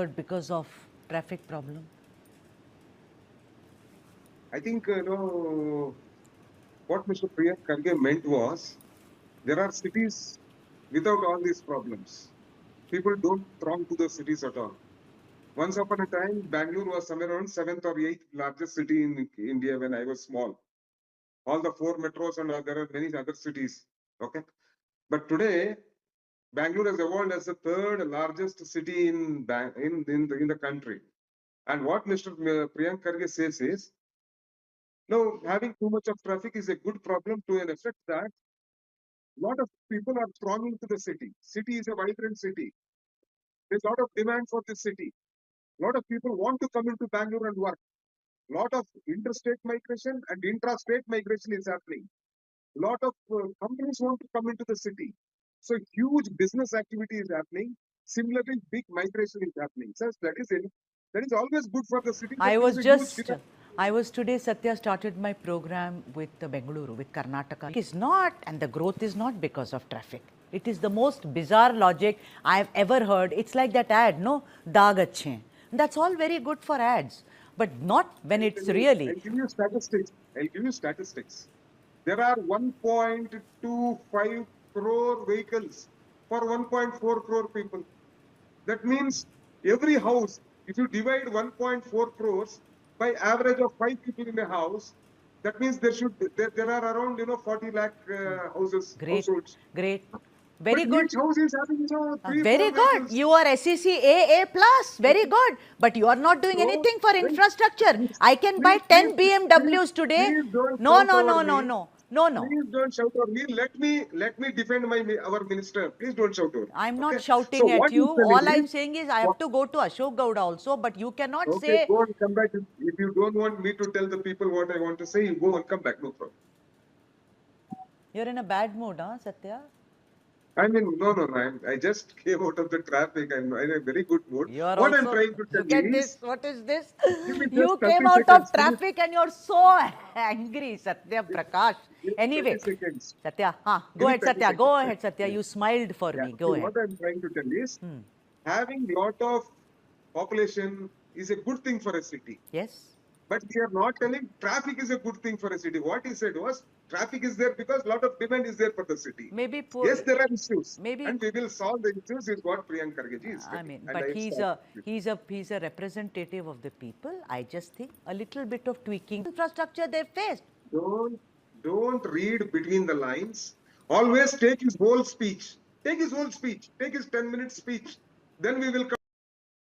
because of traffic problem? I think what Mr. Priyank Kharge meant was there are cities without all these problems. People don't throng to the cities at all. Once upon a time, Bangalore was somewhere around seventh or eighth largest city in India when I was small. All the four metros and there are many other cities. Okay, but today Bangalore has evolved as the third largest city in the country. And what Mr. Priyank Kharge says is, no, having too much of traffic is a good problem to an effect that a lot of people are thronging to the city. City is a vibrant city. There's a lot of demand for this city. A lot of people want to come into Bangalore and work. A lot of interstate migration and intrastate migration is happening. A lot of companies want to come into the city. So huge business activity is happening. Similarly, big migration is happening. So that is always good for the city. That I there is was a huge just, demand. I was today, Satya started my program with Bengaluru, with Karnataka. It is not, and the growth is not because of traffic. It is the most bizarre logic I have ever heard. It's like that ad, no? Daag achhe. That's all very good for ads, but not when it's really. I'll give you statistics. I'll give you statistics. There are 1.25 crore vehicles for 1.4 crore people. That means every house, if you divide 1.4 crores by average of 5 people in a house, that means there are around 40 lakh Great, households. great. But Very good. each house is having three, Very four good. vehicles. You are SEC A plus. Very Okay. good. But you are not doing So anything for then, infrastructure. I can buy 10 BMWs today. please don't No, shout no, over no, no, me. no. No, no. Please don't shout over me. Let me defend our minister. Please don't shout over me. I'm not Okay. So shouting at what you. he's telling All is, I'm saying is I have to go to Ashok Gowda also, but you cannot okay, say go and come back. If you don't want me to tell the people what I want to say, you go and come back. No problem. you're in a bad mood, huh, Satya? I mean, no. I just came out of the traffic. I'm in a very good mood. You are What I'm also, trying to tell look at you this. is, What is this? give me just You came 30 out of seconds. traffic and you're so angry, Satya Prakash. Give me 30 Anyway, seconds. Satya, go Give me ahead, 30 Satya. seconds. Go ahead, Satya. Yeah. You smiled for Yeah. me. See, Go ahead. what I'm trying to tell is, having lot of population is a good thing for a city. Yes? But we are not telling traffic is a good thing for a city. What he said was traffic is there because a lot of demand is there for the city. Maybe Yes, there are issues, maybe and we will solve the issues. Is what Priyank Kharge is I telling, mean, and but I start. he's a representative of the people. I just think a little bit of tweaking infrastructure they faced. Don't don't read between the lines. Always take his whole speech. Take his whole speech. Take his 10-minute speech. Then we will come.